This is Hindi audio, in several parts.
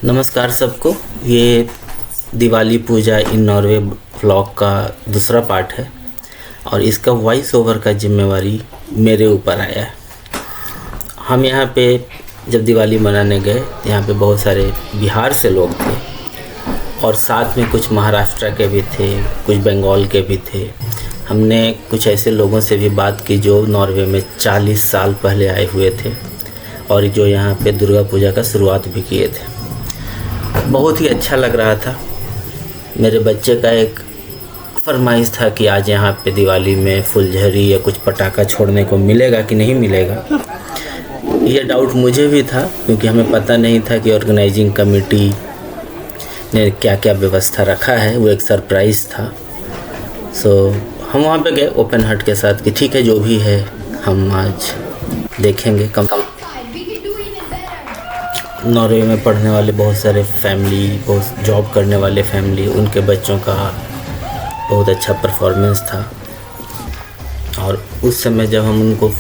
नमस्कार सबको। ये दिवाली पूजा इन नॉर्वे व्लॉग का दूसरा पार्ट है और इसका वॉइस ओवर का जिम्मेवारी मेरे ऊपर आया है। हम यहाँ पे जब दिवाली मनाने गए तो यहाँ पे बहुत सारे बिहार से लोग थे और साथ में कुछ महाराष्ट्र के भी थे, कुछ बंगाल के भी थे। हमने कुछ ऐसे लोगों से भी बात की जो नॉर्वे में 40 साल पहले आए हुए थे और जो यहाँ पे दुर्गा पूजा का शुरुआत भी किए थे। बहुत ही अच्छा लग रहा था। मेरे बच्चे का एक फरमाइश था कि आज यहाँ पे दिवाली में फुलझड़ी या कुछ पटाखा छोड़ने को मिलेगा कि नहीं मिलेगा। ये डाउट मुझे भी था क्योंकि हमें पता नहीं था कि ऑर्गेनाइजिंग कमेटी ने क्या क्या व्यवस्था रखा है। वो एक सरप्राइज़ था। हम वहाँ पे गए ओपन हार्ट के साथ कि ठीक है जो भी है हम आज देखेंगे। कम नॉर्वे में पढ़ने वाले बहुत सारे फैमिली, बहुत जॉब करने वाले फैमिली, उनके बच्चों का बहुत अच्छा परफॉर्मेंस था और उस समय जब हम उनको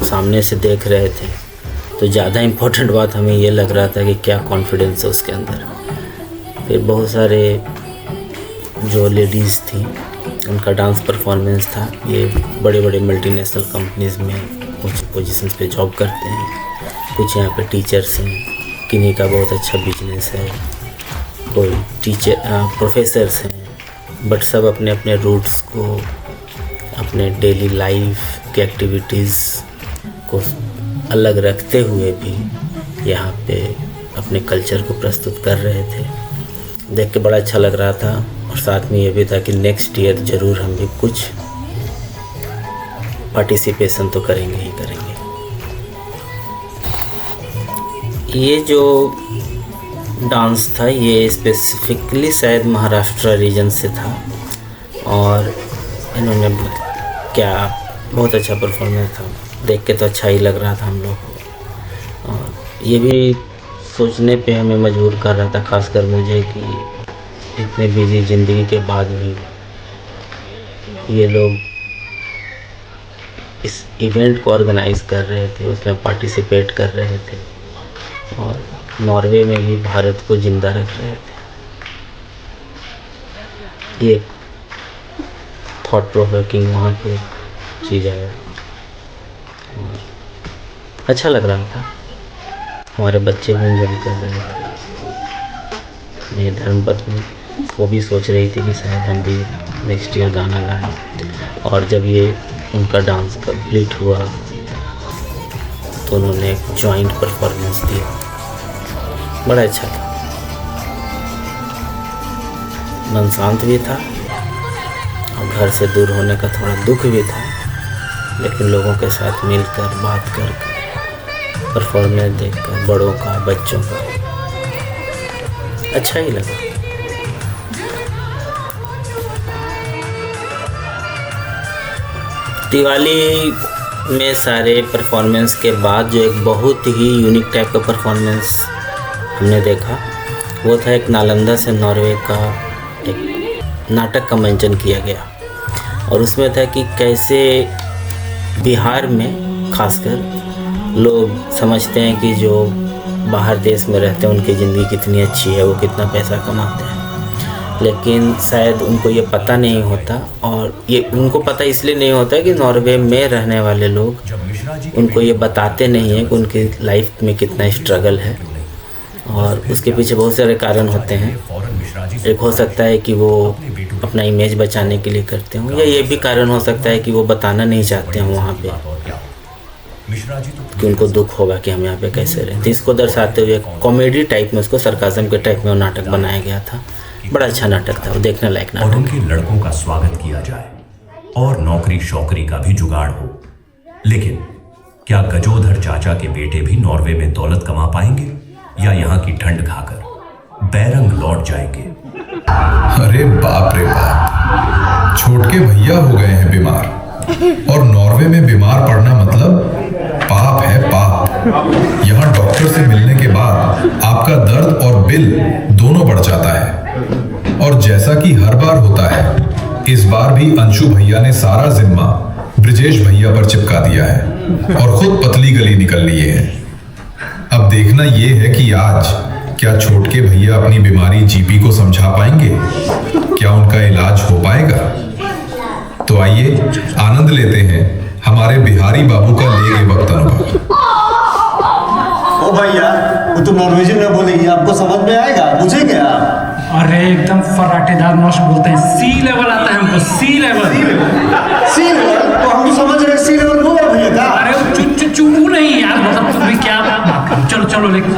सामने से देख रहे थे तो ज़्यादा इम्पोर्टेंट बात हमें ये लग रहा था कि क्या कॉन्फिडेंस है उसके अंदर। फिर बहुत सारे जो लेडीज़ थी उनका डांस परफॉर्मेंस था। ये बड़े बड़े मल्टीनेशनल कंपनीज़ में कुछ पोजीशंस पे जॉब करते हैं, कुछ यहाँ पे टीचर्स हैं, किन्हीं का बहुत अच्छा बिजनेस है, कोई प्रोफेसर्स हैं, बट सब अपने अपने रूट्स को, अपने डेली लाइफ की एक्टिविटीज़ को अलग रखते हुए भी यहाँ पे अपने कल्चर को प्रस्तुत कर रहे थे। देख के बड़ा अच्छा लग रहा था और साथ में ये भी था कि नेक्स्ट ईयर ज़रूर हम भी कुछ पार्टिसिपेशन तो करेंगे ही करेंगे। ये जो डांस था ये स्पेसिफिकली शायद महाराष्ट्र रीजन से था और इन्होंने क्या बहुत अच्छा परफॉर्मेंस था। देख के तो अच्छा ही लग रहा था हम लोग को और ये भी सोचने पे हमें मजबूर कर रहा था, खासकर मुझे, कि इतने बिजी ज़िंदगी के बाद भी ये लोग इस इवेंट को ऑर्गेनाइज़ कर रहे थे, उसमें पार्टिसिपेट कर रहे थे और नॉर्वे में भी भारत को जिंदा रख रहे थे। ये थॉट प्रोवोकिंग वहाँ पे चीज़ है। अच्छा लग रहा था। हमारे बच्चे भी एंजॉय कर रहे थे। मेरी धर्मपत्नी वो भी सोच रही थी कि शायद हम भी नेक्स्ट ईयर गाना गाएं और जब ये उनका डांस कंप्लीट हुआ तो उन्होंने एक जॉइंट परफॉर्मेंस दिया। बड़ा अच्छा था। मन शांत भी था और घर से दूर होने का थोड़ा दुख भी था, लेकिन लोगों के साथ मिलकर बात करके परफॉर्मेंस देखकर बड़ों का, बच्चों का अच्छा ही लगा। दिवाली में सारे परफॉर्मेंस के बाद जो एक बहुत ही यूनिक टाइप का परफॉर्मेंस हमने देखा वो था एक नालंदा से नॉर्वे का एक नाटक का मंचन किया गया और उसमें था कि कैसे बिहार में खासकर लोग समझते हैं कि जो बाहर देश में रहते हैं उनकी ज़िंदगी कितनी अच्छी है, वो कितना पैसा कमाते हैं, लेकिन शायद उनको ये पता नहीं होता और ये उनको पता इसलिए नहीं होता कि नॉर्वे में रहने वाले लोग उनको ये बताते नहीं हैं कि उनकी लाइफ में कितना स्ट्रगल है और उसके पीछे बहुत सारे कारण होते हैं। एक हो सकता है कि वो अपना इमेज बचाने के लिए करते हों या ये भी कारण हो सकता है कि वो बताना नहीं चाहते हैं वहाँ पे कि उनको दुख होगा कि हम यहाँ पे कैसे रहें। तो इसको दर्शाते हुए कॉमेडी टाइप में, उसको सरकाज़म के टाइप में वो नाटक बनाया गया था। बड़ा अच्छा नाटक था, वो देखने लायक नाटक। और उनके लड़कों का स्वागत किया जाए और नौकरी शौकरी का भी जुगाड़ हो, लेकिन क्या गजोधर चाचा के बेटे भी नॉर्वे में दौलत कमा पाएंगे या यहाँ की ठंड खाकर बैरंग लौट जाएंगे? अरे बाप रे बाप, छोटके भैया हो गए हैं बीमार और नॉर्वे में बीमार पड़ना मतलब पाप है पाप। यहाँ डॉक्टर से मिलने के बाद आपका दर्द और बिल दोनों बढ़ जाता है और जैसा कि हर बार होता है इस बार भी अंशु भैया ने सारा जिम्मा ब्रिजेश भैया पर चिपका दिया है और खुद पतली गली निकल लिए है। अब देखना ये है कि आज क्या छोटके भैया अपनी बीमारी जीपी को समझा पाएंगे? क्या उनका इलाज हो पाएगा? तो आइए आनंद लेते हैं हमारे बिहारी बाबू का ले गए वक्त अनुभव। ओ भैया, वो तो नॉर्वेजियन में बोलेगी, आपको समझ में आएगा? पूछे क्या? अरे एकदम फराटेदार नॉश बोलते हैं। सी लेवल आता है हमको, सी लेवल। सी लेवल? तो हम तो समझ रहे सी लेवल होगा भैया का। अरे चुपू नहीं यार, मतलब तुम्हें क्या बात करूं। चलो चलो लेके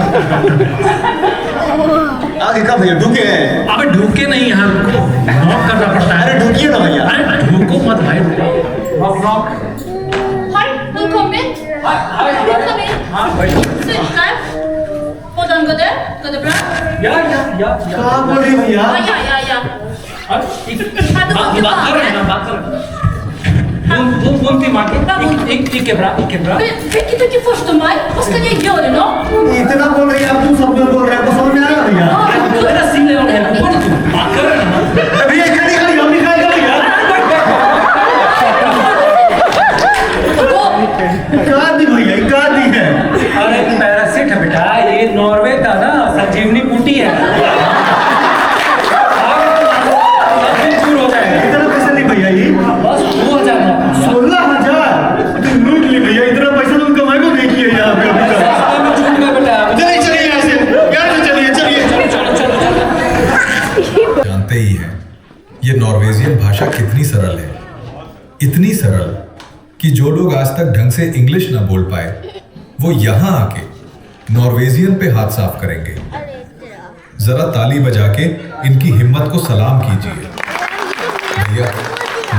आगे का भैया ढूके हैं? अबे ढूके नहीं यार, नॉक करना पड़ता है। अरे ढूकिए ना भैया। अरे ढूको मत भाई, knock. Hi, welcome in. Welcome in. Sit down. Hold on, go there. Go the front. या कहाँ बोल रही भैया? Yeah. बात कर रहे हैं ना, बात कर रहे हैं। बोलती माँ के एक के bra. Vilket första maj? Vad ska jag göra då? इतना बोल रही है, आप तुम सब बोल रहे हैं, आपको समझ में आएगा भैया? मेरा सी लेवल है, बोल तू बात कर रहे हैं ना। भैया खड़ी खड़ी हम दिखाएगा भैया। कहाँ दी भैया? कहाँ दी है? अरे पैरासिट है बेटा, ये नॉर्वे का ना संजीवनी बूटी है। चूर हो जाएगा। इतना पैसा नहीं भैया ये? बस 2000। 16,000? लूट ली भैया, इतना पैसा तुम कमाए को देखिए यहाँ पे अभी तक। चलिए यहाँ से, चलिए। जानते ही हैं ये नॉर्वेजियन भाषा कितनी सरल है, इतनी सरल कि जो लोग आज तक ढंग से इंग्लिश ना बोल पाए वो यहाँ आके नॉर्वेजियन पे हाथ साफ करेंगे। जरा ताली बजा के इनकी हिम्मत को सलाम कीजिए। भैया,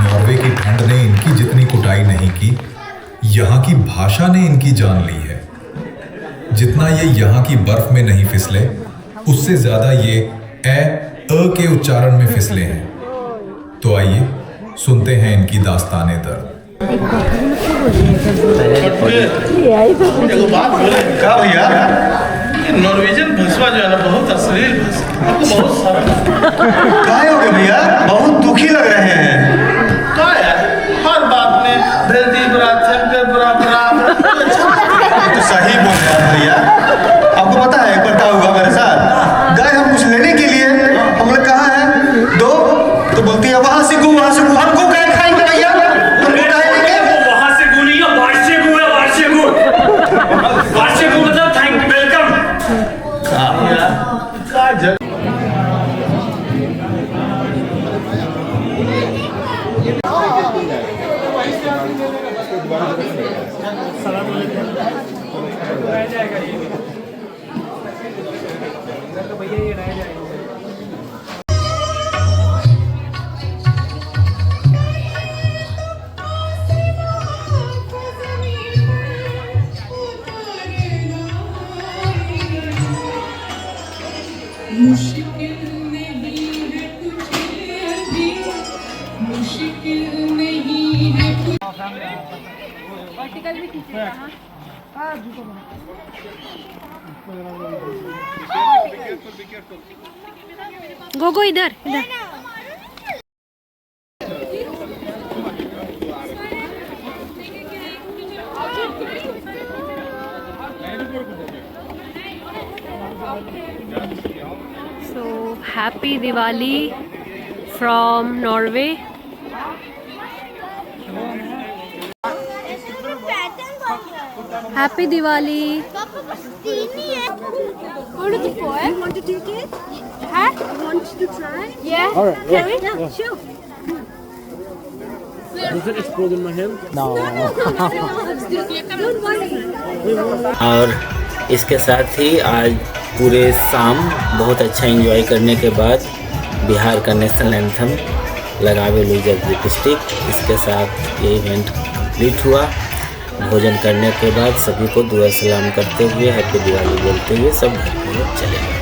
नॉर्वे की ठंड ने इनकी जितनी कुटाई नहीं की, यहाँ की भाषा ने इनकी जान ली है। जितना ये यहाँ की बर्फ में नहीं फिसले, उससे ज्यादा ये अ के उच्चारण में फिसले हैं। तो आइए सुनते हैं इनकी दास्ताने दर्द। देखो बात बोले क्या भैया? नॉर्वेजियन भाषा जो है ना, बहुत अश्लील भाषा, बहुत सरल। काय हो गए भैया? बहुत दुखी लग रहे हैं। क्या यार, हर बात में धरती बरा, छंकर बरा, तो सही बोल रहे हैं भैया। आपको पता है एक बार क्या हुआ मेरे साथ? गए हम कुछ लेने के लिए, हमने कहा है दो, तो बोलती है वहां से गु, वहां से गु। हमको क्या खाएंगे भैया? हम क्या खाएंगे? वहां से गु नहीं है, वार्षे गु है, वार्षे गु। वार्षे गु मतलब थैंक यू, वेलकम। का जग गो इधर इधर। So happy Diwali from Norway. Happy Diwali. What is it for? You want to take it? Huh? You want to try? Yeah. All right. Yeah. Sure. Does it explode in my hand? Don't worry. और इसके साथ ही आज पूरे शाम बहुत अच्छा एंजॉय करने के बाद बिहार का नेशनल एंथम लगावे लूजर लिपस्टिक, इसके साथ ये इवेंट कंप्लीट हुआ। भोजन करने के बाद सभी को दुआ सलाम करते हुए हैप्पी दिवाली बोलते हुए सब घर की ओर चले गए।